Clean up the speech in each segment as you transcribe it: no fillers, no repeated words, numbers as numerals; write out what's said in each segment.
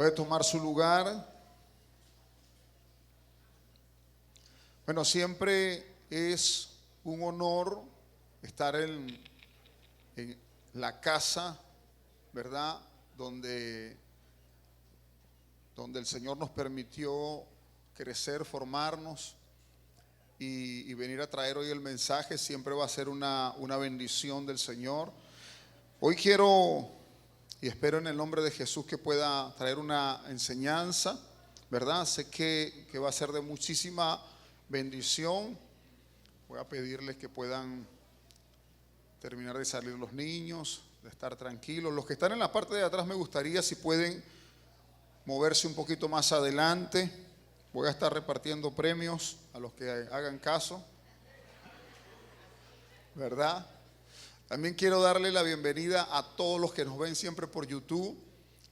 Puede tomar su lugar. Bueno, siempre es un honor estar en la casa, ¿verdad? Donde el Señor nos permitió crecer, formarnos y venir a traer hoy el mensaje. Siempre va a ser una bendición del Señor. Hoy quiero y espero en el nombre de Jesús que pueda traer una enseñanza, ¿verdad? Sé que va a ser de muchísima bendición. Voy a pedirles que puedan terminar de salir los niños, de estar tranquilos. Los que están en la parte de atrás me gustaría si pueden moverse un poquito más adelante. Voy a estar repartiendo premios a los que hagan caso, ¿verdad? También quiero darle la bienvenida a todos los que nos ven siempre por YouTube,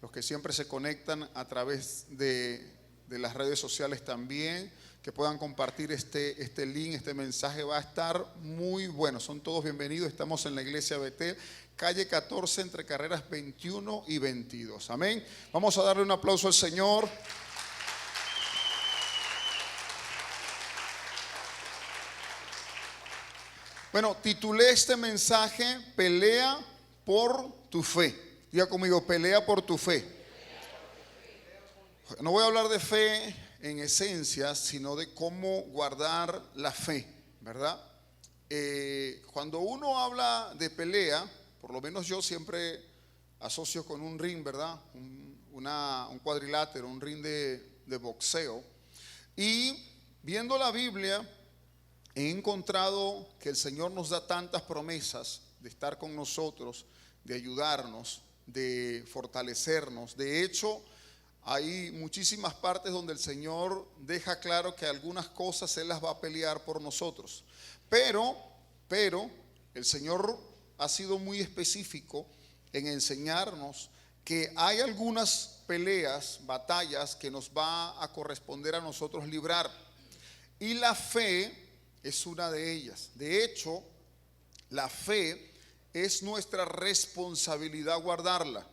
los que siempre se conectan a través de las redes sociales también, que puedan compartir este link, este mensaje va a estar muy bueno. Son todos bienvenidos. Estamos en la iglesia Betel, calle 14, entre carreras 21 y 22. Amén. Vamos a darle un aplauso al Señor. Bueno, titulé este mensaje, Pelea por tu fe. Diga conmigo, pelea por tu fe. No voy a hablar de fe en esencia, sino de cómo guardar la fe, ¿verdad? Cuando uno habla de pelea, por lo menos yo siempre asocio con un ring, ¿verdad? Un cuadrilátero, un ring de boxeo. Y viendo la Biblia, he encontrado que el Señor nos da tantas promesas de estar con nosotros, de ayudarnos, de fortalecernos. De hecho, hay muchísimas partes donde el Señor deja claro que algunas cosas Él las va a pelear por nosotros. Pero el Señor ha sido muy específico en enseñarnos que hay algunas peleas, batallas que nos va a corresponder a nosotros librar. Y la fe es una de ellas. De hecho, la fe es nuestra responsabilidad guardarla,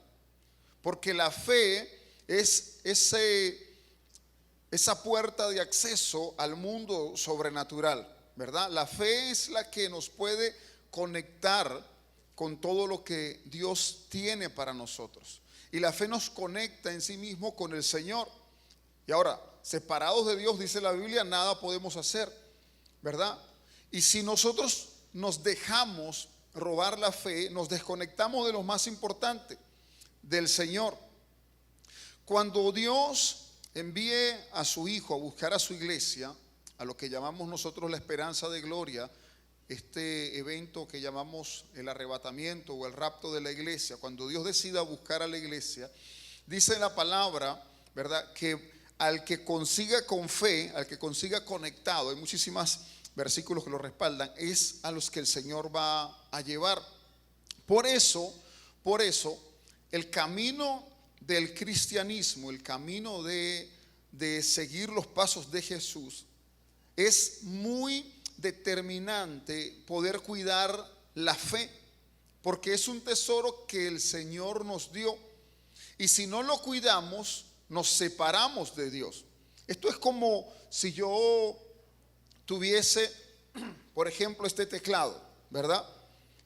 porque la fe es esa puerta de acceso al mundo sobrenatural, ¿verdad? La fe es la que nos puede conectar con todo lo que Dios tiene para nosotros. Y la fe nos conecta en sí mismo con el Señor. Y ahora, separados de Dios, dice la Biblia, nada podemos hacer, ¿verdad? Y si nosotros nos dejamos robar la fe, nos desconectamos de lo más importante, del Señor. Cuando Dios envíe a su Hijo a buscar a su iglesia, a lo que llamamos nosotros la esperanza de gloria, este evento que llamamos el arrebatamiento o el rapto de la iglesia, cuando Dios decida buscar a la iglesia, dice la palabra, ¿verdad?, que al que consiga con fe, al que consiga conectado, hay muchísimos versículos que lo respaldan, es a los que el Señor va a llevar. Por eso, el camino del cristianismo, el camino de seguir los pasos de Jesús, es muy determinante poder cuidar la fe, porque es un tesoro que el Señor nos dio, y si no lo cuidamos, nos separamos de Dios. Esto es como si yo tuviese, por ejemplo, este teclado, ¿verdad?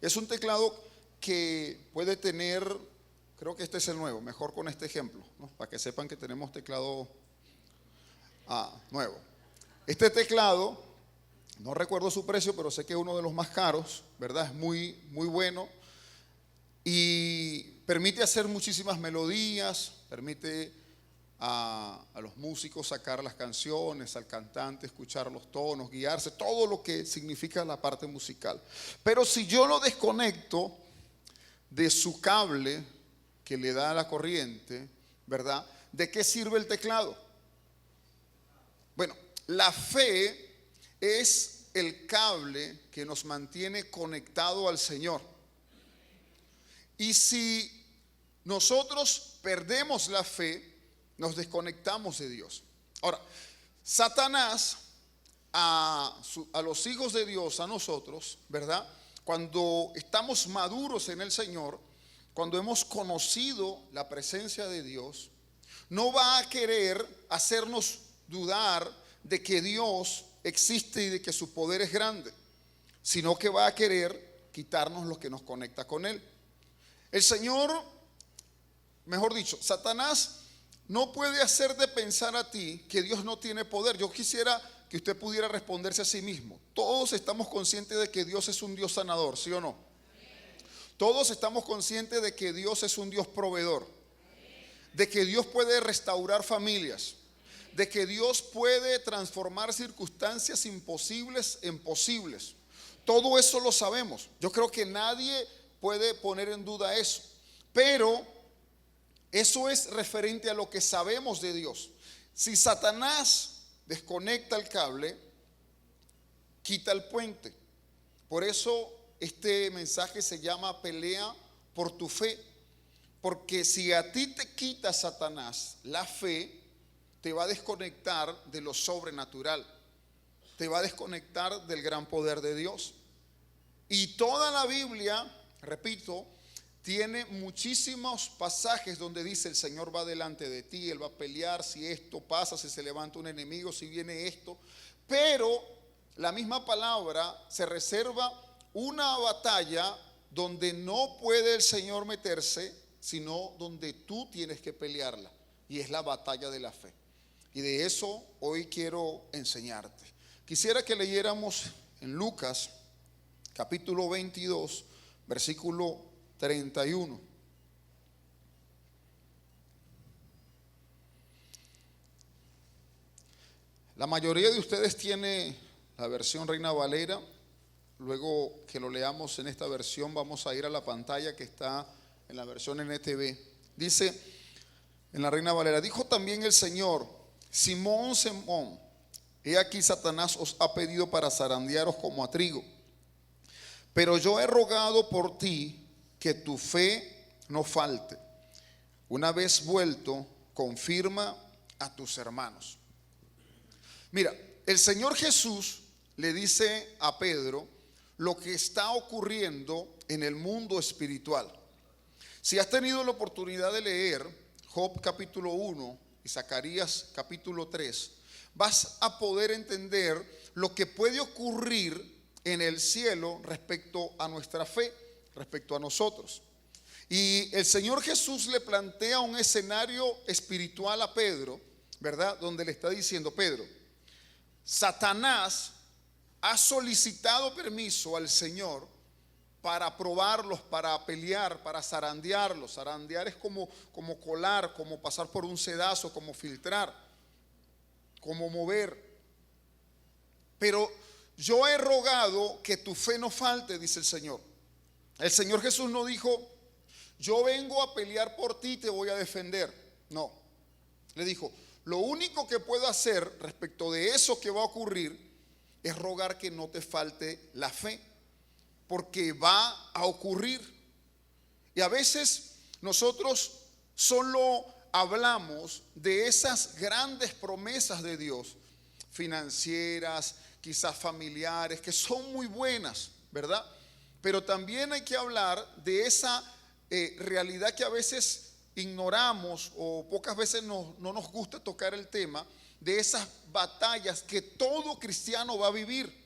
Es un teclado que puede tener, creo que este es el nuevo, mejor con este ejemplo, ¿no?, para que sepan que tenemos teclado nuevo. Este teclado, no recuerdo su precio, pero sé que es uno de los más caros, ¿verdad? Es muy, muy bueno y permite hacer muchísimas melodías, permite a los músicos sacar las canciones, al cantante escuchar los tonos, guiarse, todo lo que significa la parte musical. Pero si yo lo desconecto de su cable que le da la corriente, ¿verdad?, ¿de qué sirve el teclado? Bueno, la fe es el cable que nos mantiene conectado al Señor. Y si nosotros perdemos la fe, nos desconectamos de Dios. Ahora, Satanás a los hijos de Dios, a nosotros, ¿verdad?, cuando estamos maduros en el Señor, cuando hemos conocido la presencia de Dios, no va a querer hacernos dudar de que Dios existe y de que su poder es grande, sino que va a querer quitarnos lo que nos conecta con Él. El Señor, mejor dicho, Satanás no puede hacerte pensar a ti que Dios no tiene poder. Yo quisiera que usted pudiera responderse a sí mismo. Todos estamos conscientes de que Dios es un Dios sanador, ¿sí o no? Todos estamos conscientes de que Dios es un Dios proveedor, de que Dios puede restaurar familias, de que Dios puede transformar circunstancias imposibles en posibles. Todo eso lo sabemos. Yo creo que nadie puede poner en duda eso. Pero eso es referente a lo que sabemos de Dios. Si Satanás desconecta el cable, quita el puente. Por eso este mensaje se llama pelea por tu fe. Porque si a ti te quita Satanás la fe, te va a desconectar de lo sobrenatural, te va a desconectar del gran poder de Dios. Y toda la Biblia, repito, tiene muchísimos pasajes donde dice: el Señor va delante de ti, Él va a pelear si esto pasa, si se levanta un enemigo, si viene esto. Pero la misma palabra se reserva una batalla donde no puede el Señor meterse, sino donde tú tienes que pelearla, y es la batalla de la fe. Y de eso hoy quiero enseñarte. Quisiera que leyéramos en Lucas capítulo 22, versículo 31. La mayoría de ustedes tiene la versión Reina Valera. Luego que lo leamos en esta versión, vamos a ir a la pantalla que está en la versión NTV. Dice en la Reina Valera: dijo también el Señor: Simón, Simón, he aquí Satanás os ha pedido para zarandearos como a trigo, pero yo he rogado por ti que tu fe no falte. Una vez vuelto, confirma a tus hermanos. Mira, el Señor Jesús le dice a Pedro lo que está ocurriendo en el mundo espiritual. Si has tenido la oportunidad de leer Job capítulo 1 y Zacarías capítulo 3, vas a poder entender lo que puede ocurrir en el cielo respecto a nuestra fe, respecto a nosotros. Y el Señor Jesús le plantea un escenario espiritual a Pedro, ¿verdad? Donde le está diciendo: Pedro, Satanás ha solicitado permiso al Señor para probarlos, para pelear, para zarandearlos. Zarandear es como colar, como pasar por un sedazo, como filtrar, como mover. Pero yo he rogado que tu fe no falte, dice el Señor. El Señor Jesús no dijo: yo vengo a pelear por ti y te voy a defender. No, le dijo: lo único que puedo hacer respecto de eso que va a ocurrir es rogar que no te falte la fe, porque va a ocurrir. Y a veces nosotros solo hablamos de esas grandes promesas de Dios, financieras, quizás familiares, que son muy buenas, ¿verdad? Pero también hay que hablar de esa realidad que a veces ignoramos, o pocas veces no nos gusta tocar el tema, de esas batallas que todo cristiano va a vivir.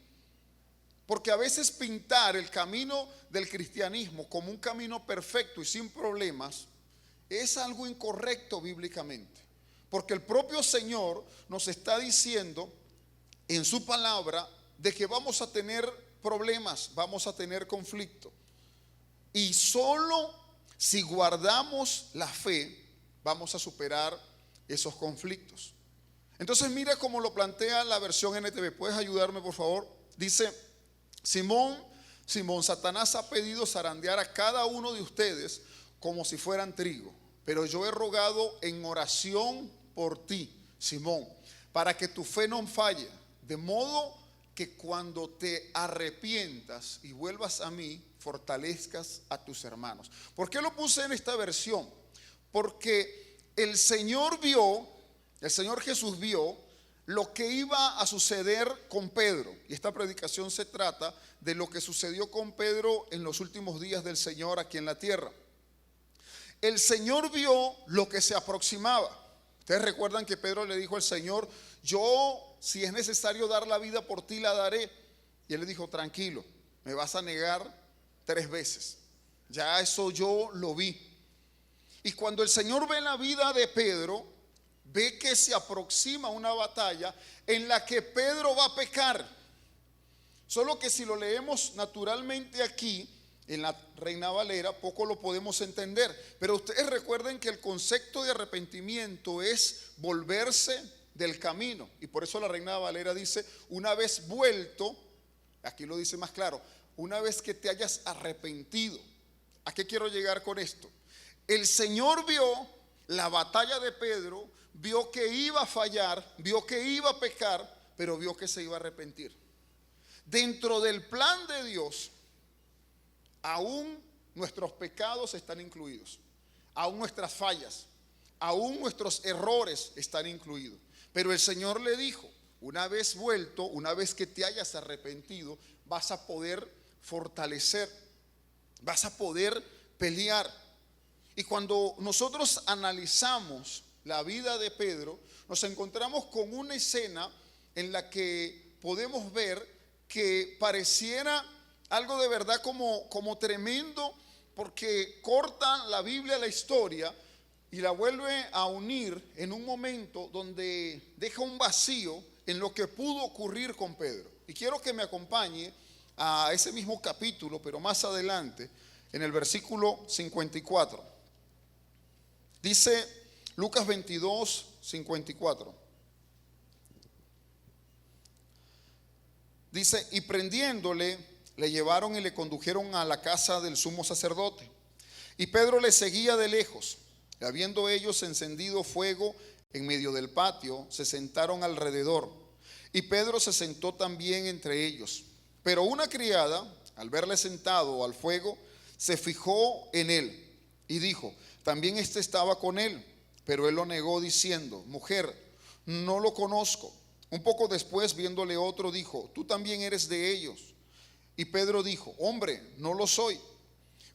Porque a veces pintar el camino del cristianismo como un camino perfecto y sin problemas es algo incorrecto bíblicamente. Porque el propio Señor nos está diciendo en su palabra de que vamos a tener problemas, vamos a tener conflicto. Y solo si guardamos la fe vamos a superar esos conflictos. Entonces mira cómo lo plantea la versión NTV. ¿Puedes ayudarme, por favor? Dice: Simón, Simón, Satanás ha pedido zarandear a cada uno de ustedes como si fueran trigo, pero yo he rogado en oración por ti, Simón, para que tu fe no falle, de modo que cuando te arrepientas y vuelvas a mí, fortalezcas a tus hermanos. ¿Por qué lo puse en esta versión? Porque el Señor Jesús vio lo que iba a suceder con Pedro. Y esta predicación se trata de lo que sucedió con Pedro en los últimos días del Señor aquí en la tierra. El Señor vio lo que se aproximaba. Ustedes recuerdan que Pedro le dijo al Señor: yo, si es necesario dar la vida por ti, la daré. Y él le dijo: tranquilo, me vas a negar 3 veces. Ya eso yo lo vi. Y cuando el Señor ve la vida de Pedro, ve que se aproxima una batalla en la que Pedro va a pecar. Solo que si lo leemos naturalmente aquí, en la Reina Valera, poco lo podemos entender. Pero ustedes recuerden que el concepto de arrepentimiento es volverse del camino. Y por eso la Reina Valera dice: una vez vuelto, aquí lo dice más claro, una vez que te hayas arrepentido. ¿A qué quiero llegar con esto? El Señor vio la batalla de Pedro, vio que iba a fallar, vio que iba a pecar, pero vio que se iba a arrepentir. Dentro del plan de Dios, aún nuestros pecados están incluidos, aún nuestras fallas, aún nuestros errores están incluidos. Pero el Señor le dijo: una vez vuelto, una vez que te hayas arrepentido, vas a poder fortalecer, vas a poder pelear. Y cuando nosotros analizamos la vida de Pedro, nos encontramos con una escena en la que podemos ver que pareciera algo de verdad como tremendo, porque corta la Biblia la historia y la vuelve a unir en un momento donde deja un vacío en lo que pudo ocurrir con Pedro. Y quiero que me acompañe a ese mismo capítulo, pero más adelante, en el versículo 54. Dice Lucas 22, 54. Dice: y prendiéndole, le llevaron y le condujeron a la casa del sumo sacerdote. Y Pedro le seguía de lejos. Y habiendo ellos encendido fuego en medio del patio, se sentaron alrededor. Y Pedro se sentó también entre ellos. Pero una criada, al verle sentado al fuego, se fijó en él y dijo: también éste estaba con él. Pero él lo negó diciendo: mujer, no lo conozco. Un poco después, viéndole otro, dijo: tú también eres de ellos. Y Pedro dijo: hombre, no lo soy.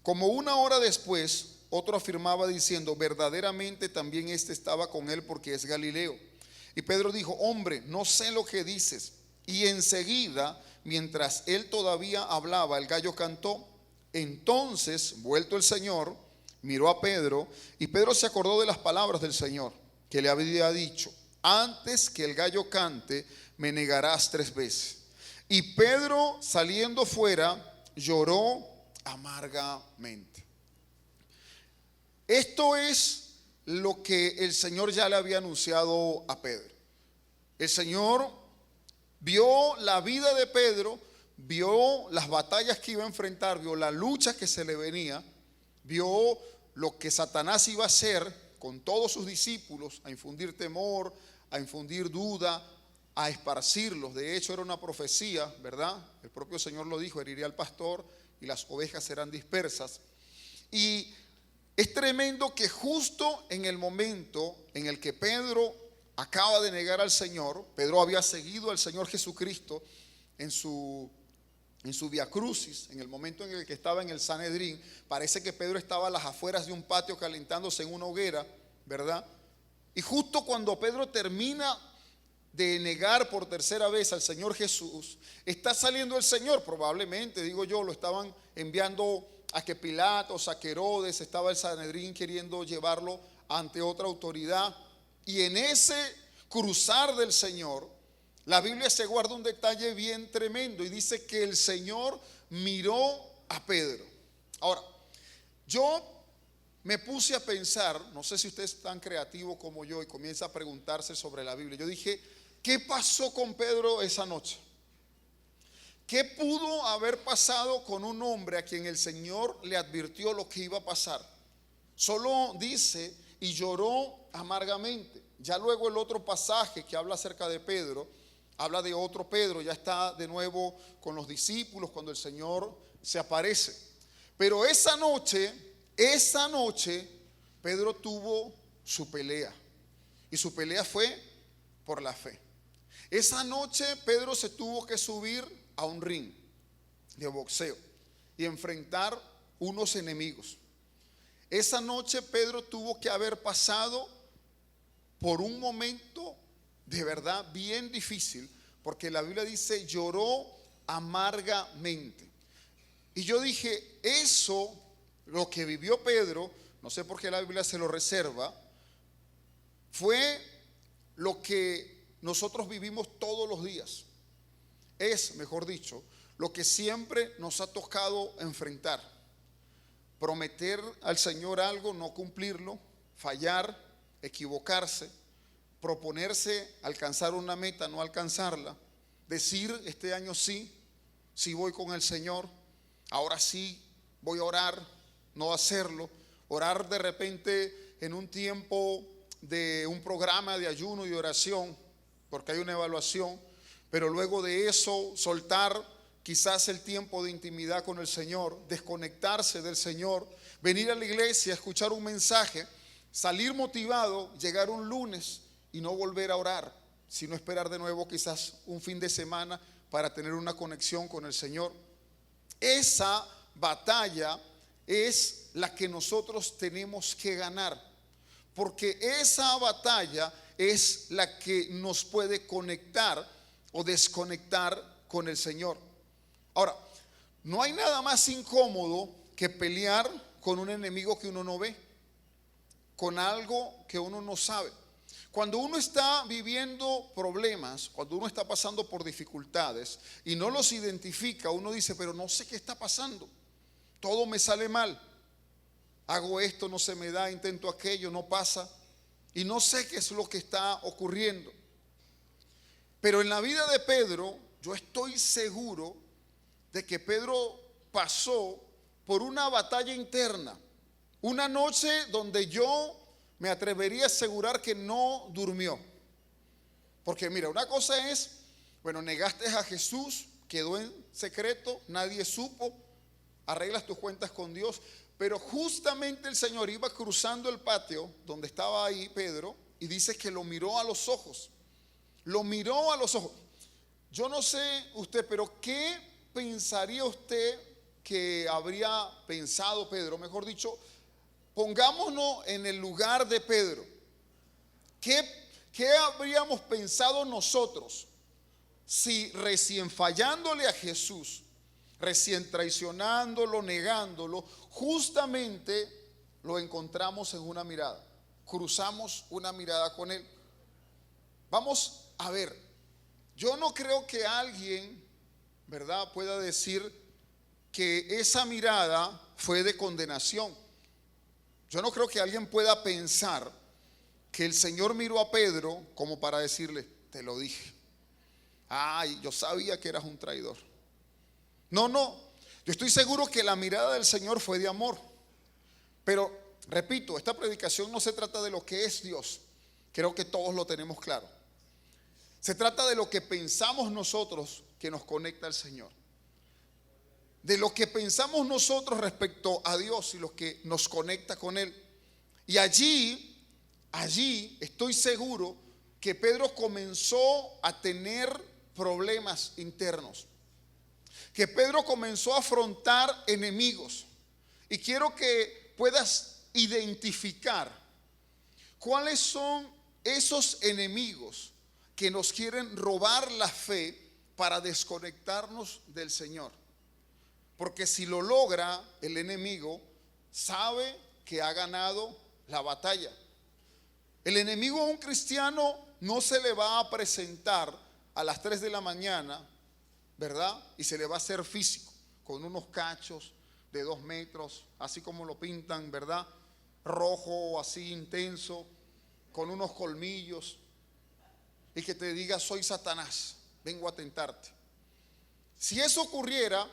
Como una hora después, otro afirmaba diciendo: verdaderamente también este estaba con él, porque es Galileo. Y Pedro dijo: hombre, no sé lo que dices. Y enseguida, mientras él todavía hablaba, el gallo cantó. Entonces, vuelto el Señor, miró a Pedro, y Pedro se acordó de las palabras del Señor, que le había dicho: antes que el gallo cante, me negarás 3 veces. Y Pedro, saliendo fuera, lloró amargamente. Esto es lo que el Señor ya le había anunciado a Pedro. El Señor vio la vida de Pedro, vio las batallas que iba a enfrentar, vio la lucha que se le venía, vio lo que Satanás iba a hacer con todos sus discípulos, a infundir temor, a infundir duda, a esparcirlos. De hecho, era una profecía, ¿verdad? El propio Señor lo dijo: heriré al pastor y las ovejas serán dispersas. Y es tremendo que justo en el momento en el que Pedro acaba de negar al Señor, Pedro había seguido al Señor Jesucristo en su Vía Crucis, en el momento en el que estaba en el Sanedrín. Parece que Pedro estaba a las afueras de un patio calentándose en una hoguera, ¿verdad? Y justo cuando Pedro termina de negar por 3ª vez al Señor Jesús, está saliendo el Señor. Probablemente, digo yo, lo estaban enviando a que Pilatos, a que Herodes, estaba el Sanedrín queriendo llevarlo ante otra autoridad. Y en ese cruzar del Señor, la Biblia se guarda un detalle bien tremendo y dice que el Señor miró a Pedro. Ahora, yo me puse a pensar, no sé si usted es tan creativo como yo y comienza a preguntarse sobre la Biblia. Yo dije: ¿qué pasó con Pedro esa noche? ¿Qué pudo haber pasado con un hombre a quien el Señor le advirtió lo que iba a pasar? Solo dice: y lloró amargamente. Ya luego el otro pasaje que habla acerca de Pedro, habla de otro Pedro, ya está de nuevo con los discípulos cuando el Señor se aparece. Pero esa noche, Pedro tuvo su pelea. Y su pelea fue por la fe. Esa noche Pedro se tuvo que subir a un ring de boxeo y enfrentar unos enemigos. Esa noche Pedro tuvo que haber pasado por un momento de verdad bien difícil, porque la Biblia dice lloró amargamente. Y yo dije, eso, lo que vivió Pedro, no sé por qué la Biblia se lo reserva, fue lo que nosotros vivimos todos los días. Es, mejor dicho, lo que siempre nos ha tocado enfrentar. Prometer al Señor algo, no cumplirlo, fallar, equivocarse, proponerse alcanzar una meta, no alcanzarla, decir este año sí, sí voy con el Señor, ahora sí voy a orar, no hacerlo, orar de repente en un tiempo de un programa de ayuno y oración, porque hay una evaluación, pero luego de eso soltar quizás el tiempo de intimidad con el Señor, desconectarse del Señor, venir a la iglesia, escuchar un mensaje, salir motivado, llegar un lunes y no volver a orar, sino esperar de nuevo quizás un fin de semana para tener una conexión con el Señor. Esa batalla es la que nosotros tenemos que ganar, porque esa batalla es la que nos puede conectar o desconectar con el Señor. Ahora, no hay nada más incómodo que pelear con un enemigo que uno no ve, con algo que uno no sabe. Cuando uno está viviendo problemas, cuando uno está pasando por dificultades y no los identifica, uno dice, pero no sé qué está pasando, todo me sale mal, hago esto, no se me da, intento aquello, no pasa, y no sé qué es lo que está ocurriendo. Pero en la vida de Pedro, yo estoy seguro de que Pedro pasó por una batalla interna, una noche donde yo me atrevería a asegurar que no durmió. Porque mira, una cosa es, bueno, negaste a Jesús, quedó en secreto, nadie supo, arreglas tus cuentas con Dios, pero justamente el Señor iba cruzando el patio donde estaba ahí Pedro y dice que lo miró a los ojos. Lo miró a los ojos. Yo no sé usted, pero ¿qué pensaría usted que habría pensado Pedro? Mejor dicho, pongámonos en el lugar de Pedro. ¿Qué habríamos pensado nosotros si recién fallándole a Jesús, recién traicionándolo, negándolo, justamente lo encontramos en una mirada? Cruzamos una mirada con él. Vamos a ver, yo no creo que alguien, ¿verdad?, pueda decir que esa mirada fue de condenación. Yo no creo que alguien pueda pensar que el Señor miró a Pedro como para decirle, te lo dije. Ay, yo sabía que eras un traidor. No, yo estoy seguro que la mirada del Señor fue de amor. Pero, repito, esta predicación no se trata de lo que es Dios. Creo que todos lo tenemos claro. Se trata de lo que pensamos nosotros que nos conecta al Señor. De lo que pensamos nosotros respecto a Dios y lo que nos conecta con Él. Y allí estoy seguro que Pedro comenzó a tener problemas internos. Que Pedro comenzó a afrontar enemigos. Y quiero que puedas identificar cuáles son esos enemigos que nos quieren robar la fe para desconectarnos del Señor. Porque si lo logra, el enemigo sabe que ha ganado la batalla. El enemigo a un cristiano no se le va a presentar a las 3 de la mañana, ¿verdad? Y se le va a hacer físico, con unos cachos de 2 metros, así como lo pintan, ¿verdad? Rojo, así intenso, con unos colmillos, y que te diga, soy Satanás, vengo a tentarte. Si eso ocurriera,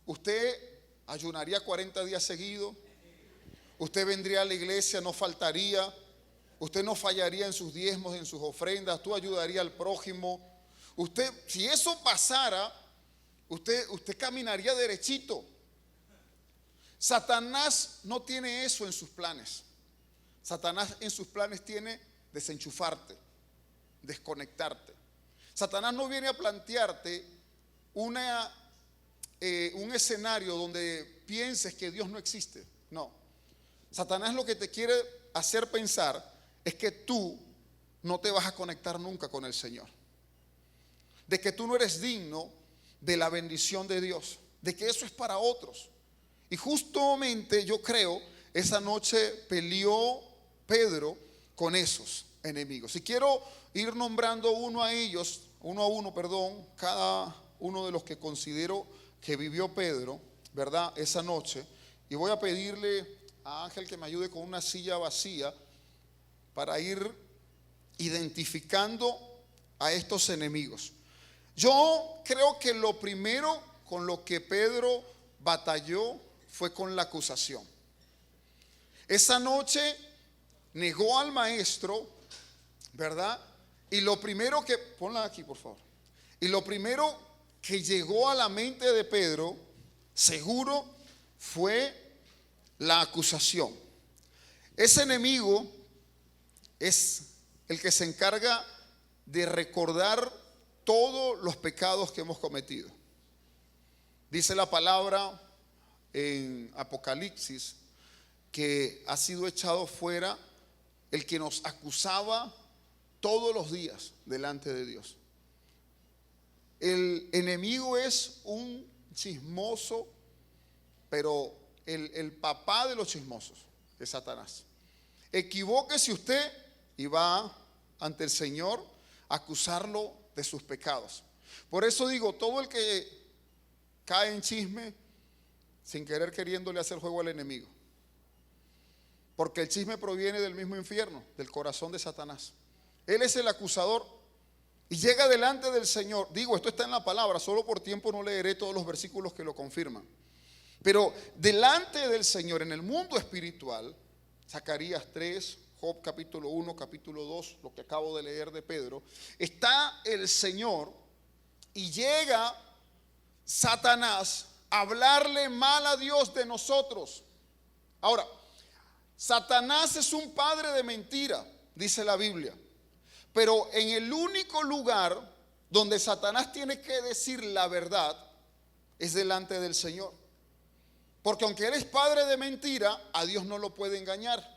usted ayunaría 40 días seguidos, usted vendría a la iglesia, no faltaría, usted no fallaría en sus diezmos, en sus ofrendas, tú ayudaría al prójimo. Usted, si eso pasara, usted caminaría derechito. Satanás no tiene eso en sus planes. Satanás en sus planes tiene desenchufarte, desconectarte. Satanás no viene a plantearte un escenario donde pienses que Dios no existe. No. Satanás lo que te quiere hacer pensar es que tú no te vas a conectar nunca con el Señor. De que tú no eres digno de la bendición de Dios, de que eso es para otros. Y justamente yo creo, esa noche peleó Pedro con esos enemigos. Y quiero ir nombrando uno a uno, cada uno de los que considero que vivió Pedro, ¿verdad? Esa noche. Y voy a pedirle a Ángel que me ayude con una silla vacía para ir identificando a estos enemigos. Yo creo que lo primero con lo que Pedro batalló fue con la acusación. Esa noche negó al maestro, ¿verdad? Y lo primero que, ponla aquí por favor, y lo primero que llegó a la mente de Pedro, seguro, fue la acusación. Ese enemigo es el que se encarga de recordar todos los pecados que hemos cometido. Dice la palabra en Apocalipsis que ha sido echado fuera el que nos acusaba todos los días delante de Dios. El enemigo es un chismoso, pero el papá de los chismosos es Satanás. Equivóquese usted y va ante el Señor a acusarlo de sus pecados. Por eso digo, todo el que cae en chisme, sin querer queriéndole hacer juego al enemigo. Porque el chisme proviene del mismo infierno, del corazón de Satanás. Él es el acusador y llega delante del Señor. Digo, esto está en la palabra, solo por tiempo no leeré todos los versículos que lo confirman. Pero delante del Señor, en el mundo espiritual, Zacarías 3, Job capítulo 1, capítulo 2, lo que acabo de leer de Pedro, está el Señor y llega Satanás a hablarle mal a Dios de nosotros. Ahora, Satanás es un padre de mentira, dice la Biblia. Pero en el único lugar donde Satanás tiene que decir la verdad es delante del Señor. Porque aunque él es padre de mentira, a Dios no lo puede engañar.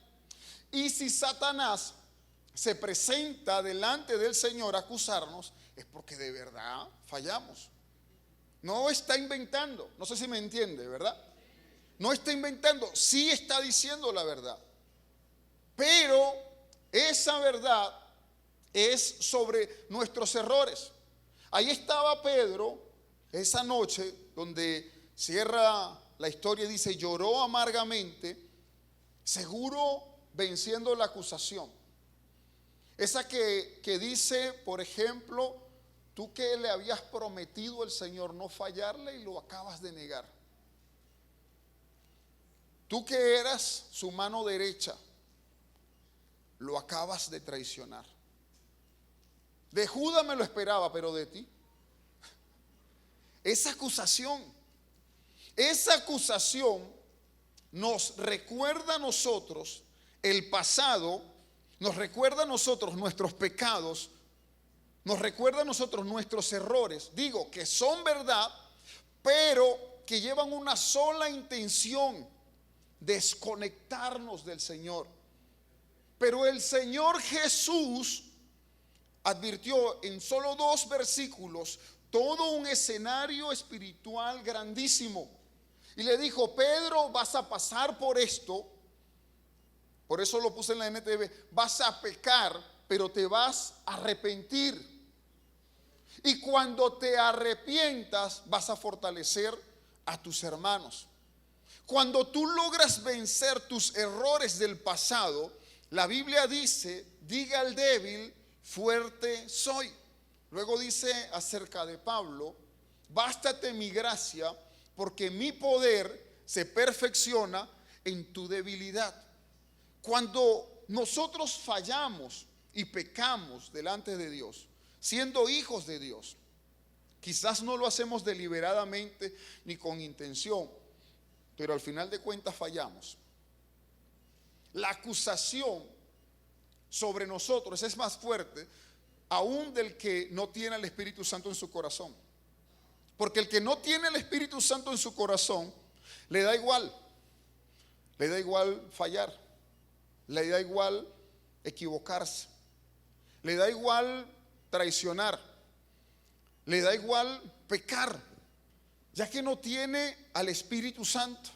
Y si Satanás se presenta delante del Señor a acusarnos, es porque de verdad fallamos. No está inventando, no sé si me entiende, ¿verdad? No está inventando, sí está diciendo la verdad. Pero esa verdad es sobre nuestros errores. Ahí estaba Pedro esa noche donde cierra la historia y dice, lloró amargamente, seguro venciendo la acusación. Esa que dice, por ejemplo, tú que le habías prometido al Señor no fallarle y lo acabas de negar. Tú que eras su mano derecha, lo acabas de traicionar. De Judas me lo esperaba, pero de ti. Esa acusación nos recuerda a nosotros el pasado, nos recuerda a nosotros nuestros pecados, nos recuerda a nosotros nuestros errores. Digo que son verdad, pero que llevan una sola intención: desconectarnos del Señor. Pero el Señor Jesús advirtió en solo 2 versículos todo un escenario espiritual grandísimo. Y le dijo, Pedro, vas a pasar por esto. Por eso lo puse en la NTV. Vas a pecar, pero te vas a arrepentir. Y cuando te arrepientas, vas a fortalecer a tus hermanos. Cuando tú logras vencer tus errores del pasado, la Biblia dice, diga al débil, fuerte soy. Luego dice acerca de Pablo, bástate mi gracia, porque mi poder se perfecciona en tu debilidad. Cuando nosotros fallamos y pecamos delante de Dios, siendo hijos de Dios, quizás no lo hacemos deliberadamente ni con intención, pero al final de cuentas fallamos. La acusación sobre nosotros es más fuerte aún del que no tiene el Espíritu Santo en su corazón. Porque el que no tiene el Espíritu Santo en su corazón, le da igual fallar, le da igual equivocarse, le da igual traicionar, le da igual pecar, ya que no tiene al Espíritu Santo.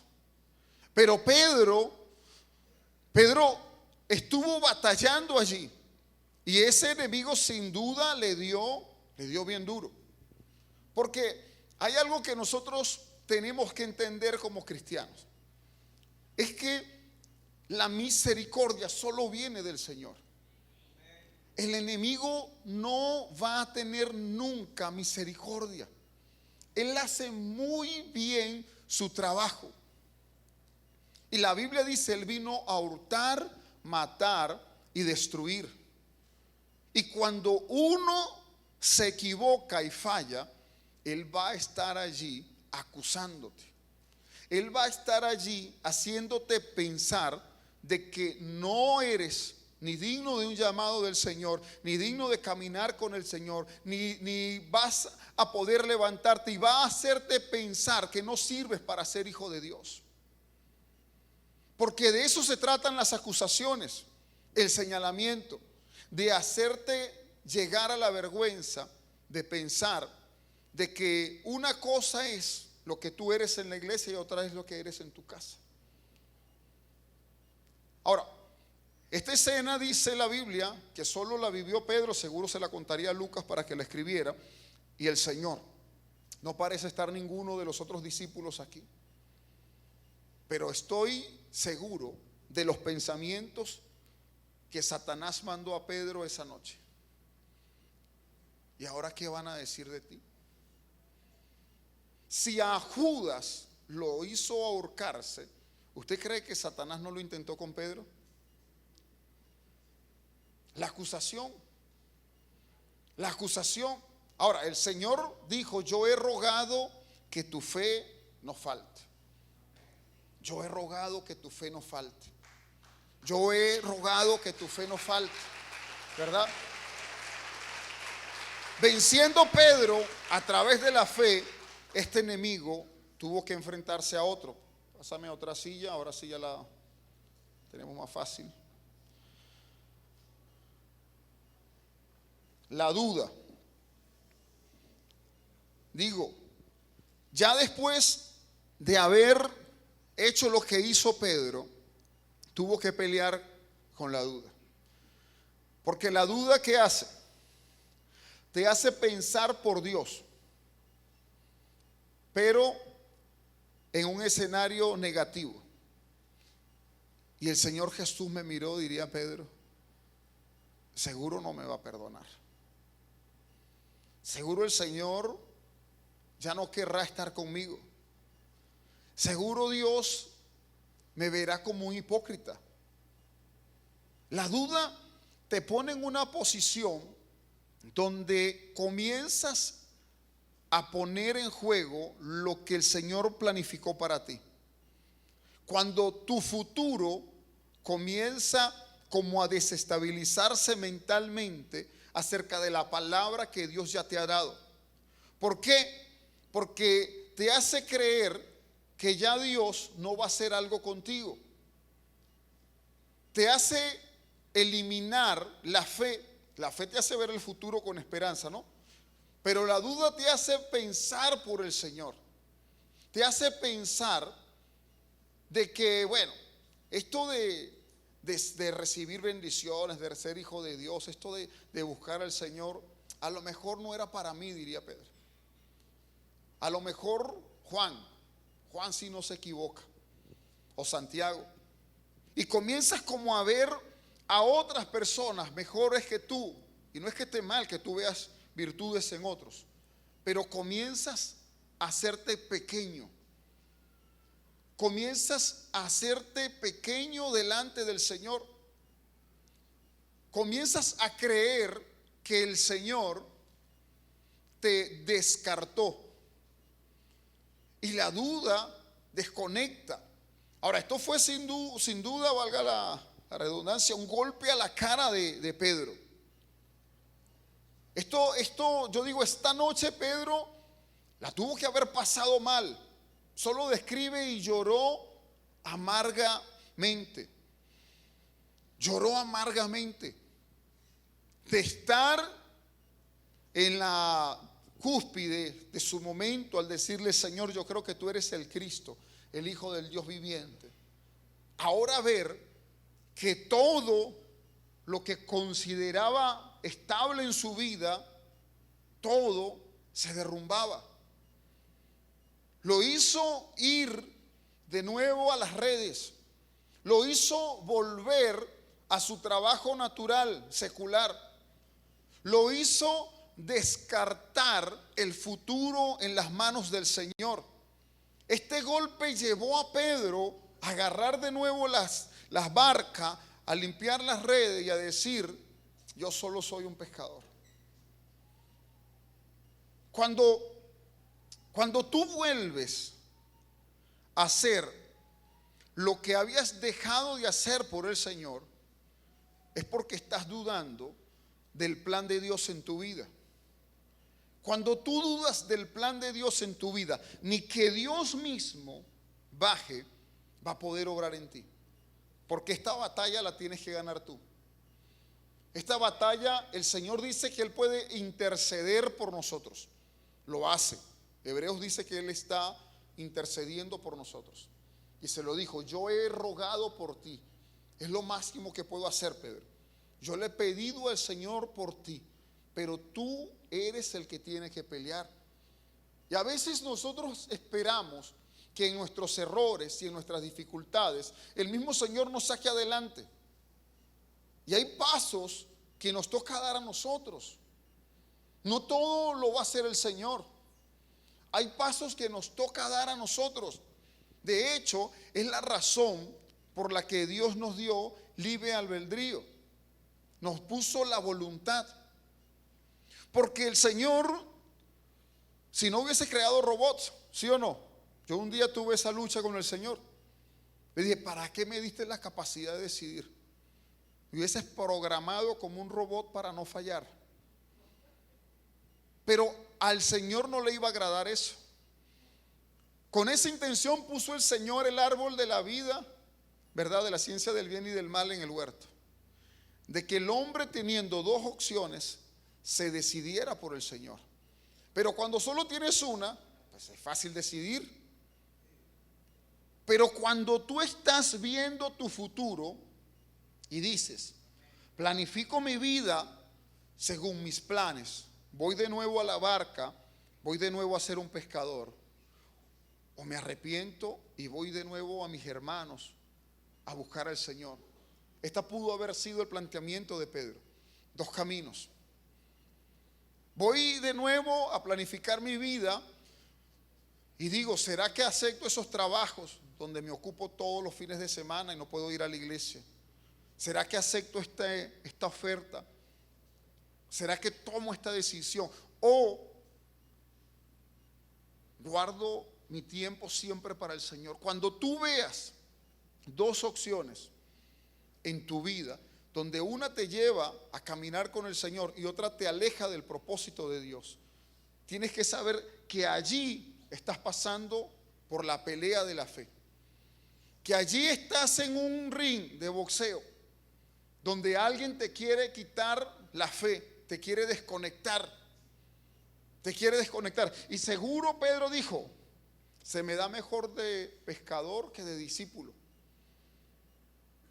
Pero Pedro estuvo batallando allí, y ese enemigo sin duda le dio bien duro. Porque hay algo que nosotros tenemos que entender como cristianos, es que la misericordia solo viene del Señor. El enemigo no va a tener nunca misericordia. Él hace muy bien su trabajo. Y la Biblia dice, Él vino a hurtar, matar y destruir. Y cuando uno se equivoca y falla, Él va a estar allí acusándote. Él va a estar allí haciéndote pensar de que no eres ni digno de un llamado del Señor, ni digno de caminar con el Señor, ni vas a poder levantarte, y va a hacerte pensar que no sirves para ser hijo de Dios. Porque de eso se tratan las acusaciones, el señalamiento, de hacerte llegar a la vergüenza de pensar de que una cosa es lo que tú eres en la iglesia y otra es lo que eres en tu casa. Ahora, esta escena dice la Biblia que solo la vivió Pedro, seguro se la contaría a Lucas para que la escribiera, y el Señor. No parece estar ninguno de los otros discípulos aquí. Pero estoy seguro de los pensamientos que Satanás mandó a Pedro esa noche. ¿Y ahora qué van a decir de ti? Si a Judas lo hizo ahorcarse, ¿usted cree que Satanás no lo intentó con Pedro? La acusación. Ahora, el Señor dijo, yo he rogado que tu fe no falte. Yo he rogado que tu fe no falte. Yo he rogado que tu fe no falte. ¿Verdad? Venciendo Pedro a través de la fe, este enemigo tuvo que enfrentarse a otro. Pásame a otra silla, ahora sí ya la tenemos más fácil. La duda. Digo, ya después de haber hecho lo que hizo Pedro, tuvo que pelear con la duda. Porque la duda, ¿qué hace? Te hace pensar por Dios, pero en un escenario negativo. Y el Señor Jesús me miró, diría Pedro, seguro no me va a perdonar. Seguro el Señor ya no querrá estar conmigo. Seguro Dios me verá como un hipócrita. La duda te pone en una posición donde comienzas a poner en juego lo que el Señor planificó para ti. Cuando tu futuro comienza como a desestabilizarse mentalmente acerca de la palabra que Dios ya te ha dado. ¿Por qué? Porque te hace creer que ya Dios no va a hacer algo contigo. Te hace eliminar la fe. La fe te hace ver el futuro con esperanza, ¿no? Pero la duda te hace pensar por el Señor. Te hace pensar de que, bueno, esto de recibir bendiciones, de ser hijo de Dios, esto de buscar al Señor, a lo mejor no era para mí, diría Pedro. A lo mejor Juan sí no se equivoca, o Santiago. Y comienzas como a ver a otras personas mejores que tú. Y no es que esté mal que tú veas virtudes en otros, pero comienzas a hacerte pequeño. Comienzas a hacerte pequeño delante del Señor. Comienzas a creer que el Señor te descartó. Y la duda desconecta. Ahora, esto fue sin duda, valga la redundancia, un golpe a la cara de Pedro. Esto, yo digo, esta noche Pedro la tuvo que haber pasado mal. Solo describe y lloró amargamente. Lloró amargamente. de estar en la cúspide de su momento al decirle: Señor, yo creo que tú eres el Cristo, el Hijo del Dios viviente. Ahora ver que todo lo que consideraba estable en su vida, todo se derrumbaba. Lo hizo ir de nuevo a las redes. Lo hizo volver a su trabajo natural, secular. Lo hizo descartar el futuro en las manos del Señor. Este golpe llevó a Pedro a agarrar de nuevo las barcas, a limpiar las redes y a decir: yo solo soy un pescador. Cuando tú vuelves a hacer lo que habías dejado de hacer por el Señor, es porque estás dudando del plan de Dios en tu vida. Cuando tú dudas del plan de Dios en tu vida, ni que Dios mismo baje, va a poder obrar en ti. Porque esta batalla la tienes que ganar tú. Esta batalla, el Señor dice que Él puede interceder por nosotros. Lo hace. Hebreos dice que Él está intercediendo por nosotros. Y se lo dijo: yo he rogado por ti. Es lo máximo que puedo hacer, Pedro. Yo le he pedido al Señor por ti, pero tú eres el que tiene que pelear. Y a veces nosotros esperamos que en nuestros errores y en nuestras dificultades el mismo Señor nos saque adelante. Y hay pasos que nos toca dar a nosotros. No todo lo va a hacer el Señor. Hay pasos que nos toca dar a nosotros. De hecho, es la razón por la que Dios nos dio libre albedrío. Nos puso la voluntad. Porque el Señor, si no hubiese creado robots, ¿sí o no? Yo un día tuve esa lucha con el Señor. Le dije: ¿para qué me diste la capacidad de decidir? Me hubieses programado como un robot para no fallar. Pero al Señor no le iba a agradar eso. Con esa intención puso el Señor el árbol de la vida, ¿verdad?, de la ciencia del bien y del mal en el huerto. De que el hombre, teniendo dos opciones, se decidiera por el Señor. Pero cuando solo tienes una, pues es fácil decidir. Pero cuando tú estás viendo tu futuro y dices: planifico mi vida según mis planes, voy de nuevo a la barca, voy de nuevo a ser un pescador, o me arrepiento y voy de nuevo a mis hermanos a buscar al Señor. Esta pudo haber sido el planteamiento de Pedro. Dos caminos. Voy de nuevo a planificar mi vida y digo: ¿será que acepto esos trabajos donde me ocupo todos los fines de semana y no puedo ir a la iglesia? ¿Será que acepto esta oferta? ¿Será que tomo esta decisión? ¿O guardo mi tiempo siempre para el Señor? Cuando tú veas dos opciones en tu vida, donde una te lleva a caminar con el Señor y otra te aleja del propósito de Dios, tienes que saber que allí estás pasando por la pelea de la fe, que allí estás en un ring de boxeo donde alguien te quiere quitar la fe, te quiere desconectar, y seguro Pedro dijo: se me da mejor de pescador que de discípulo.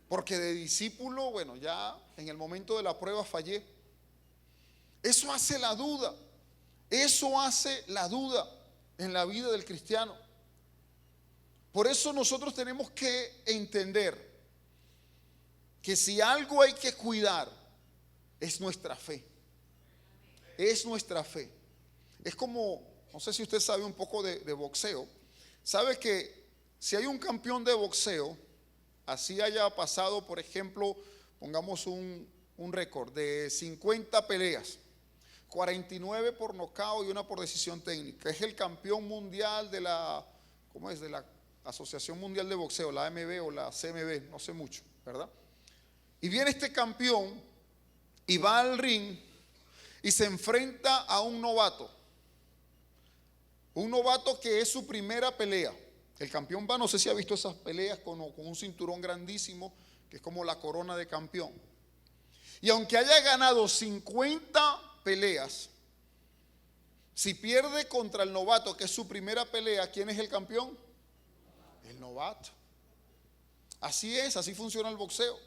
Porque de discípulo, bueno, ya en el momento de la prueba fallé. Eso hace la duda. Eso hace la duda en la vida del cristiano. Por eso nosotros tenemos que entender que si algo hay que cuidar es nuestra fe. Es nuestra fe. Es como, no sé si usted sabe un poco de boxeo. Sabe que si hay un campeón de boxeo, así haya pasado, por ejemplo, pongamos un récord de 50 peleas, 49 por nocaut y una por decisión técnica. Es el campeón mundial de la, ¿cómo es? De la Asociación Mundial de Boxeo, la AMB o la CMB, no sé mucho, ¿verdad? Y viene este campeón y va al ring y se enfrenta a un novato. Un novato que es su primera pelea. El campeón va, no sé si ha visto esas peleas con un cinturón grandísimo, que es como la corona de campeón. Y aunque haya ganado 50 peleas, si pierde contra el novato, que es su primera pelea, ¿quién es el campeón? El novato. Así es, así funciona el boxeo.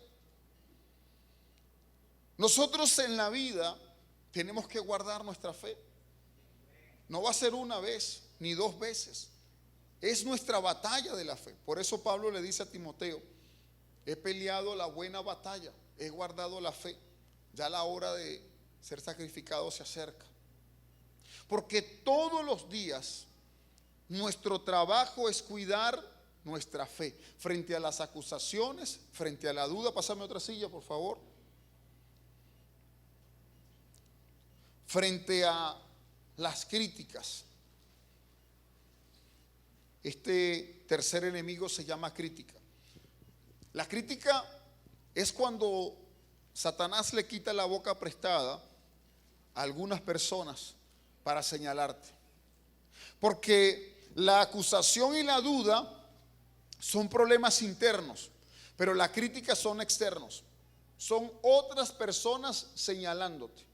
Nosotros en la vida tenemos que guardar nuestra fe. No va a ser una vez ni dos veces. Es nuestra batalla de la fe. Por eso Pablo le dice a Timoteo: he peleado la buena batalla, he guardado la fe. Ya la hora de ser sacrificado se acerca. Porque todos los días nuestro trabajo es cuidar nuestra fe frente a las acusaciones, frente a la duda. Pásame otra silla, por favor. Frente a las críticas. Este tercer enemigo se llama crítica. La crítica es cuando Satanás le quita la boca prestada a algunas personas para señalarte. Porque la acusación y la duda son problemas internos, pero la crítica son externos. Son otras personas señalándote.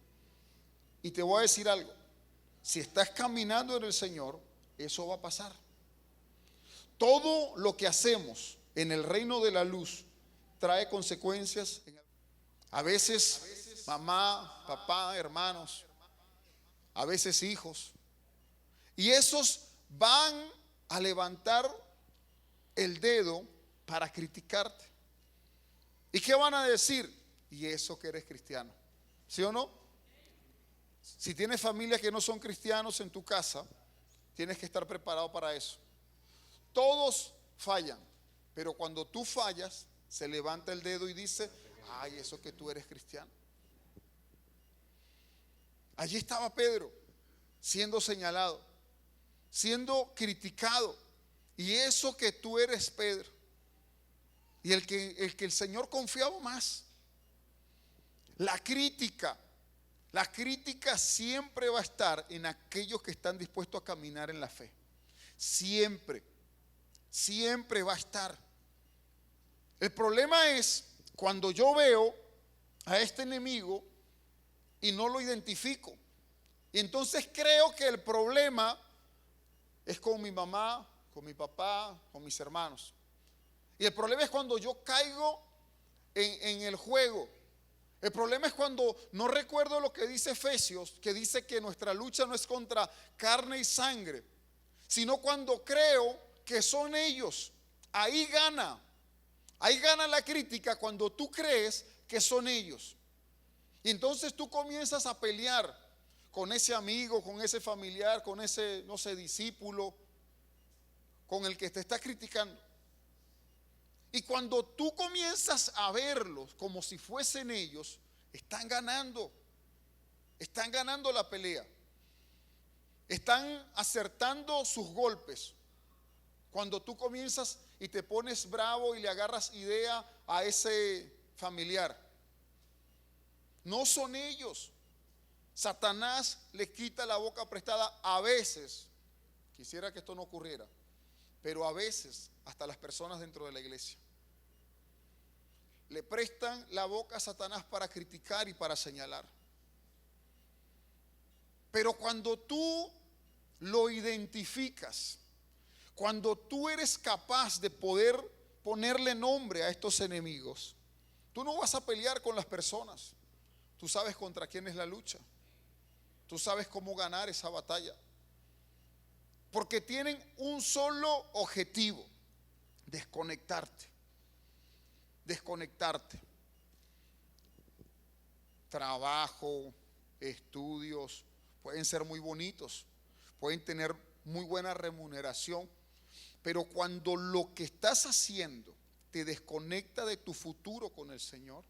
Y te voy a decir algo: si estás caminando en el Señor, eso va a pasar. Todo lo que hacemos en el reino de la luz trae consecuencias. A veces mamá, papá, hermanos, a veces hijos. Y esos van a levantar el dedo para criticarte. ¿Y qué van a decir? Y eso que eres cristiano. ¿Sí o no? Si tienes familias que no son cristianos en tu casa, tienes que estar preparado para eso. Todos fallan, pero cuando tú fallas, se levanta el dedo y dice: ay, eso que tú eres cristiano. Allí estaba Pedro, siendo señalado, siendo criticado. Y eso que tú eres Pedro, y el que el Señor confiaba más. La crítica siempre va a estar en aquellos que están dispuestos a caminar en la fe. Siempre va a estar. El problema es cuando yo veo a este enemigo y no lo identifico. Y entonces creo que el problema es con mi mamá, con mi papá, con mis hermanos. Y el problema es cuando yo caigo en el juego. El problema es cuando no recuerdo lo que dice Efesios, que dice que nuestra lucha no es contra carne y sangre, sino cuando creo que son ellos. Ahí gana la crítica, cuando tú crees que son ellos. Y entonces tú comienzas a pelear con ese amigo, con ese familiar, con ese, no sé, discípulo, con el que te está criticando. Y cuando tú comienzas a verlos como si fuesen ellos, están ganando la pelea. Están acertando sus golpes. Cuando tú comienzas y te pones bravo y le agarras idea a ese familiar, no son ellos. Satanás le quita la boca prestada a veces. Quisiera que esto no ocurriera, pero a veces hasta las personas dentro de la iglesia le prestan la boca a Satanás para criticar y para señalar. Pero cuando tú lo identificas, cuando tú eres capaz de poder ponerle nombre a estos enemigos, tú no vas a pelear con las personas. Tú sabes contra quién es la lucha. Tú sabes cómo ganar esa batalla. Porque tienen un solo objetivo: desconectarte. Trabajo, estudios, pueden ser muy bonitos, pueden tener muy buena remuneración, pero cuando lo que estás haciendo te desconecta de tu futuro con el Señor,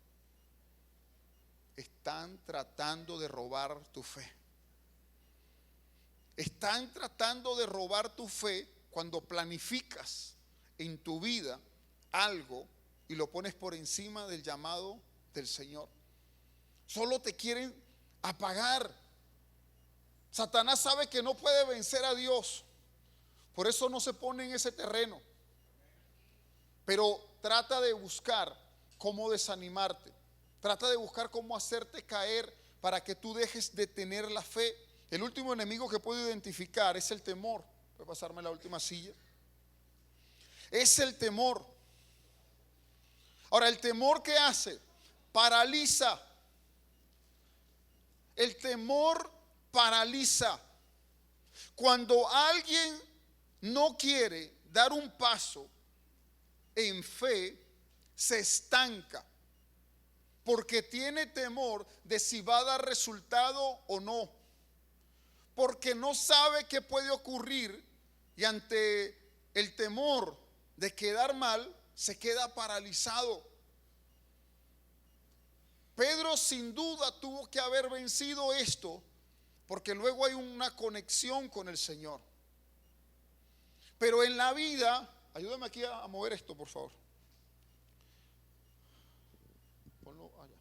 están tratando de robar tu fe. Están tratando de robar tu fe cuando planificas en tu vida algo y lo pones por encima del llamado del Señor. Solo te quieren apagar. Satanás sabe que no puede vencer a Dios, por eso no se pone en ese terreno, pero trata de buscar cómo desanimarte. Trata de buscar cómo hacerte caer para que tú dejes de tener la fe. El último enemigo que puedo identificar es el temor. Voy a pasarme la última silla. Es el temor. Ahora, ¿el temor qué hace? Paraliza. El temor paraliza. Cuando alguien no quiere dar un paso en fe, se estanca, porque tiene temor de si va a dar resultado o no, porque no sabe qué puede ocurrir, y ante el temor de quedar mal, se queda paralizado. Pedro sin duda tuvo que haber vencido esto, porque luego hay una conexión con el Señor. Pero en la vida, ayúdame aquí a mover esto, por favor. Ponlo allá.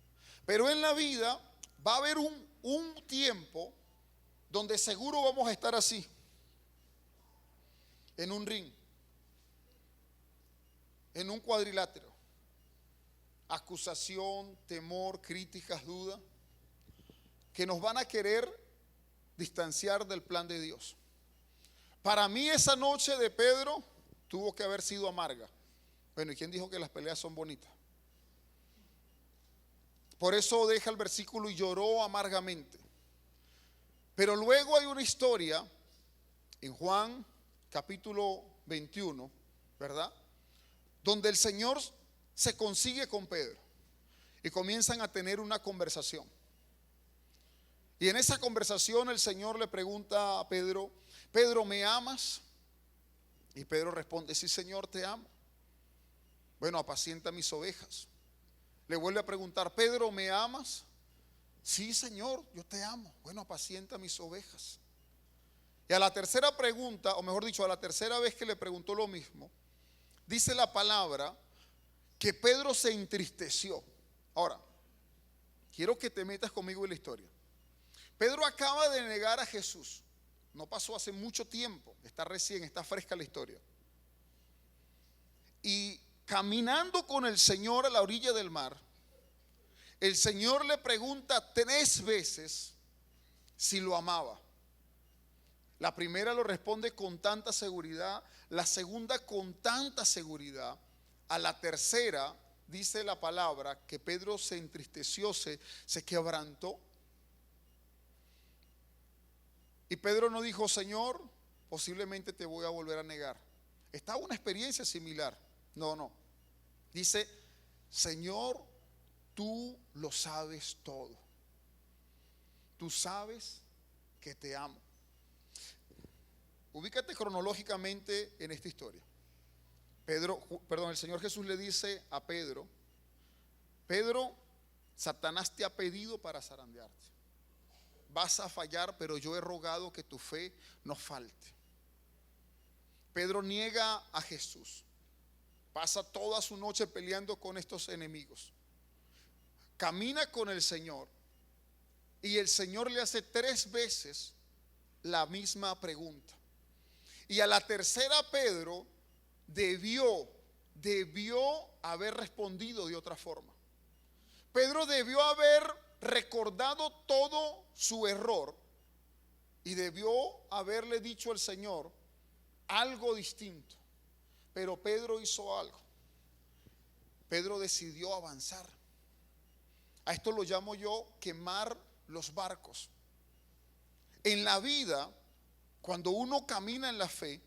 Pero en la vida va a haber un tiempo donde seguro vamos a estar así, en un ring, en un cuadrilátero. Acusación, temor, críticas, dudas, que nos van a querer distanciar del plan de Dios. Para mí esa noche de Pedro tuvo que haber sido amarga. Bueno, ¿y quién dijo que las peleas son bonitas? Por eso deja el versículo: y lloró amargamente. Pero luego hay una historia en Juan capítulo 21, ¿verdad? Donde el Señor se consigue con Pedro y comienzan a tener una conversación. Y en esa conversación el Señor le pregunta a Pedro: Pedro, ¿me amas? Y Pedro responde: sí, Señor, te amo. Bueno, apacienta mis ovejas. Le vuelve a preguntar: Pedro, ¿me amas? Sí, Señor, yo te amo. Bueno, apacienta mis ovejas. Y a la tercera pregunta, o mejor dicho, a la tercera vez que le preguntó lo mismo, dice la palabra que Pedro se entristeció. Ahora, quiero que te metas conmigo en la historia. Pedro acaba de negar a Jesús. No pasó hace mucho tiempo, está recién, está fresca la historia. Y caminando con el Señor a la orilla del mar, el Señor le pregunta 3 veces si lo amaba. La primera lo responde con tanta seguridad, la segunda con tanta seguridad. A la tercera dice la palabra que Pedro se entristeció, se quebrantó. Y Pedro no dijo: Señor, posiblemente te voy a volver a negar. Estaba una experiencia similar. No. Dice: Señor, tú lo sabes todo. Tú sabes que te amo. Ubícate cronológicamente en esta historia. El Señor Jesús le dice a Pedro: Pedro, Satanás te ha pedido para zarandearte. Vas a fallar, pero yo he rogado que tu fe no falte. Pedro niega a Jesús. Pasa toda su noche peleando con estos enemigos. Camina con el Señor y el Señor le hace 3 veces la misma pregunta. Y a la tercera Pedro debió haber respondido de otra forma. Pedro debió haber recordado todo su error y debió haberle dicho al Señor algo distinto. Pero Pedro hizo algo. Pedro decidió avanzar. A esto lo llamo yo quemar los barcos. En la vida, cuando uno camina en la fe,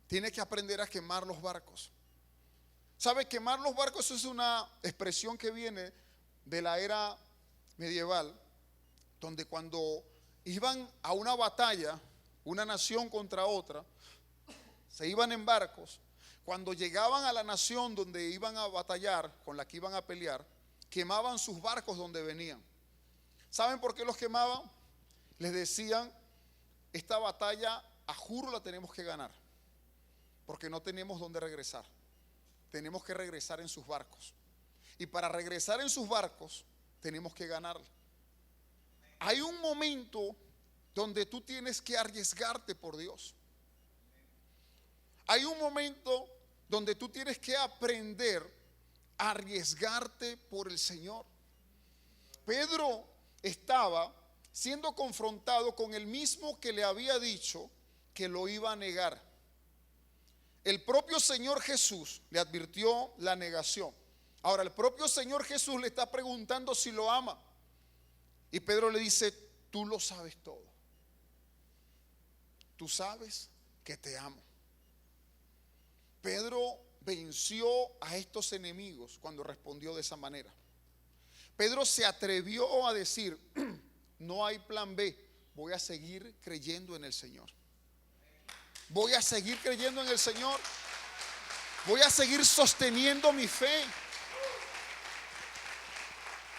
tiene que aprender a quemar los barcos. ¿Sabe? Quemar los barcos es una expresión que viene de la era medieval, donde cuando iban a una batalla, una nación contra otra, se iban en barcos. Cuando llegaban a la nación donde iban a batallar, con la que iban a pelear, quemaban sus barcos donde venían. ¿Saben por qué los quemaban? Les decían: esta batalla a juro la tenemos que ganar, porque no tenemos dónde regresar. Tenemos que regresar en sus barcos. Y para regresar en sus barcos tenemos que ganarla. Hay un momento donde tú tienes que arriesgarte por Dios. Hay un momento donde tú tienes que aprender a arriesgarte por el Señor. Pedro estaba siendo confrontado con el mismo que le había dicho que lo iba a negar. El propio Señor Jesús le advirtió la negación. Ahora el propio Señor Jesús le está preguntando si lo ama. Y Pedro le dice: tú lo sabes todo. Tú sabes que te amo. Pedro venció a estos enemigos cuando respondió de esa manera. Pedro se atrevió a decir: no hay plan B, voy a seguir creyendo en el Señor. Voy a seguir creyendo en el Señor. Voy a seguir sosteniendo mi fe.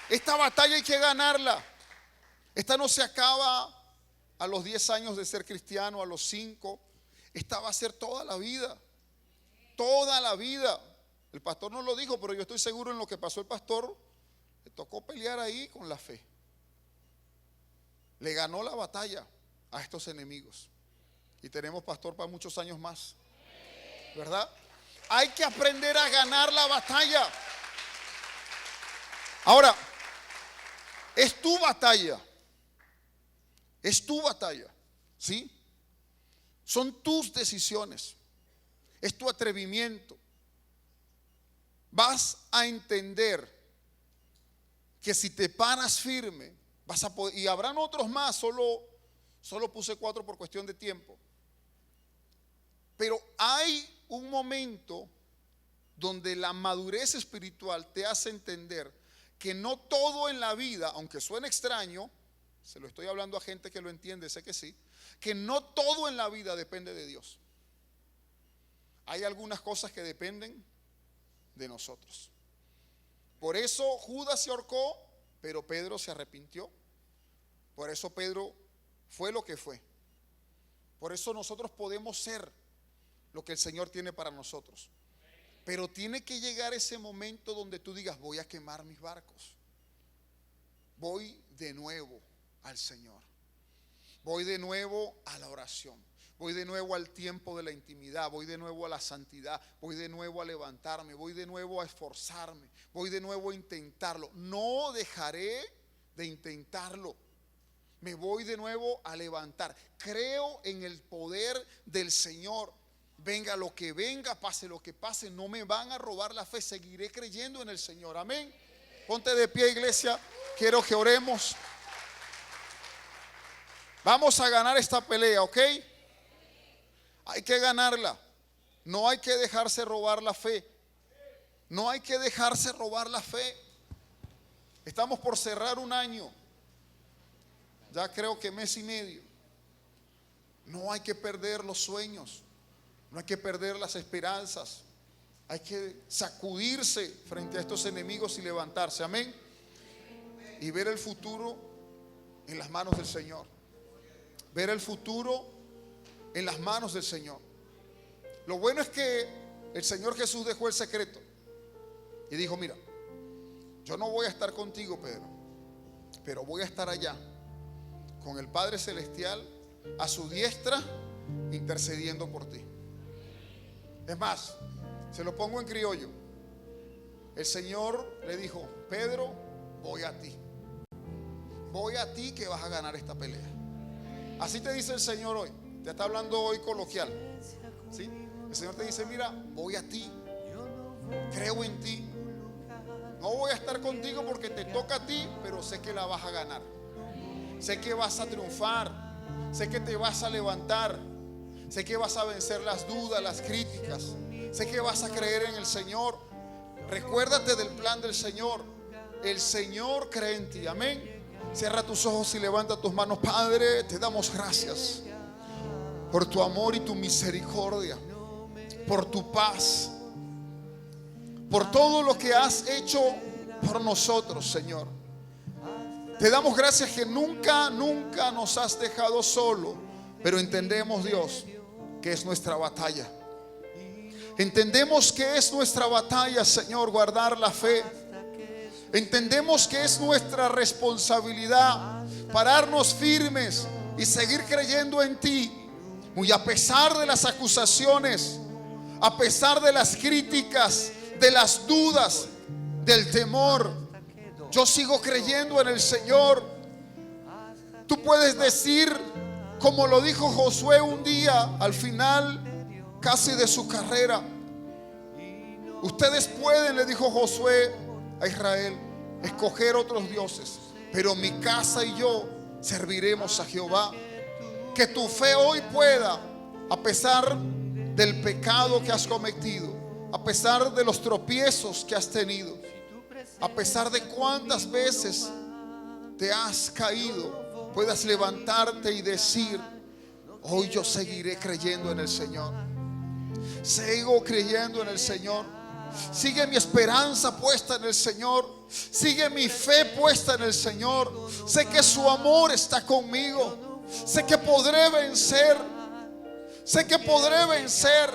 Esta batalla hay que ganarla. Esta no se acaba a los 10 años de ser cristiano, a los 5. Esta va a ser toda la vida. Toda la vida. El pastor no lo dijo, pero yo estoy seguro en lo que pasó el pastor. Le tocó pelear ahí con la fe. Le ganó la batalla a estos enemigos. Y tenemos pastor para muchos años más, ¿verdad? Hay que aprender a ganar la batalla. Ahora, es tu batalla. Es tu batalla, ¿sí? Son tus decisiones. Es tu atrevimiento. Vas a entender que si te paras firme, vas a poder, y habrán otros más, solo puse 4 por cuestión de tiempo. Pero hay un momento donde la madurez espiritual te hace entender que no todo en la vida, aunque suene extraño, se lo estoy hablando a gente que lo entiende, sé que sí, que no todo en la vida depende de Dios. Hay algunas cosas que dependen de nosotros. Por eso Judas se ahorcó, pero Pedro se arrepintió. Por eso Pedro fue lo que fue. Por eso nosotros podemos ser lo que el Señor tiene para nosotros. Pero tiene que llegar ese momento donde tú digas: voy a quemar mis barcos. Voy de nuevo al Señor. Voy de nuevo a la oración. Voy de nuevo al tiempo de la intimidad. Voy de nuevo a la santidad. Voy de nuevo a levantarme. Voy de nuevo a esforzarme. Voy de nuevo a intentarlo. No dejaré de intentarlo. Me voy de nuevo a levantar. Creo en el poder del Señor. Venga lo que venga, pase lo que pase, no me van a robar la fe. Seguiré creyendo en el Señor. Amén. Ponte de pie, iglesia. Quiero que oremos. Vamos a ganar esta pelea, ¿ok? Hay que ganarla. No hay que dejarse robar la fe. No hay que dejarse robar la fe. Estamos por cerrar un año. Ya creo que mes y medio. No hay que perder los sueños. No hay que perder las esperanzas. Hay que sacudirse frente a estos enemigos y levantarse. Amén. Y ver el futuro en las manos del Señor. Ver el futuro en las manos del Señor. Lo bueno es que el Señor Jesús dejó el secreto y dijo: mira, yo no voy a estar contigo, Pedro, pero voy a estar allá con el Padre Celestial a su diestra, intercediendo por ti. Es más, se lo pongo en criollo. El Señor le dijo: Pedro, voy a ti. Voy a ti que vas a ganar esta pelea. Así te dice el Señor hoy. Te está hablando hoy coloquial, ¿sí? El Señor te dice: mira, voy a ti. Creo en ti. No voy a estar contigo porque te toca a ti, pero sé que la vas a ganar. Sé que vas a triunfar. Sé que te vas a levantar. Sé que vas a vencer las dudas, las críticas. Sé que vas a creer en el Señor. Recuérdate del plan del Señor. El Señor cree en ti. Amén. Cierra tus ojos y levanta tus manos. Padre, te damos gracias por tu amor y tu misericordia, por tu paz, por todo lo que has hecho por nosotros, Señor. Te damos gracias que nunca nos has dejado solo, pero entendemos, Dios, que es nuestra batalla. Entendemos que es nuestra batalla, Señor, guardar la fe. Entendemos que es nuestra responsabilidad pararnos firmes y seguir creyendo en ti, muy a pesar de las acusaciones, a pesar de las críticas, de las dudas, del temor. Yo sigo creyendo en el Señor. Tú puedes decir, como lo dijo Josué un día al final casi de su carrera. Ustedes pueden, le dijo Josué a Israel, escoger otros dioses, pero mi casa y yo serviremos a Jehová. Que tu fe hoy pueda, a pesar del pecado que has cometido, a pesar de los tropiezos que has tenido, a pesar de cuántas veces te has caído, puedas levantarte y decir: hoy yo seguiré creyendo en el Señor. Sigo creyendo en el Señor. Sigue mi esperanza puesta en el Señor. Sigue mi fe puesta en el Señor. Sé que su amor está conmigo. Sé que podré vencer. Sé que podré vencer.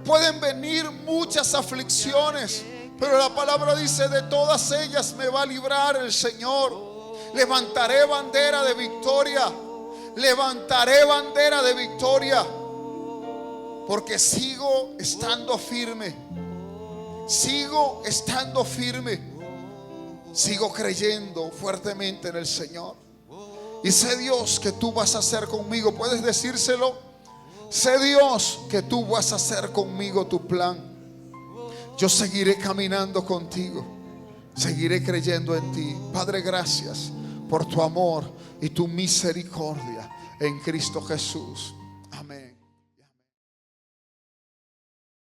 Pueden venir muchas aflicciones, pero la palabra dice: de todas ellas me va a librar el Señor. Levantaré bandera de victoria. Levantaré bandera de victoria. Porque sigo estando firme. Sigo estando firme. Sigo creyendo fuertemente en el Señor. Y sé, Dios, que tú vas a hacer conmigo. ¿Puedes decírselo? Sé, Dios, que tú vas a hacer conmigo tu plan. Yo seguiré caminando contigo. Seguiré creyendo en ti. Padre, gracias por tu amor y tu misericordia en Cristo Jesús.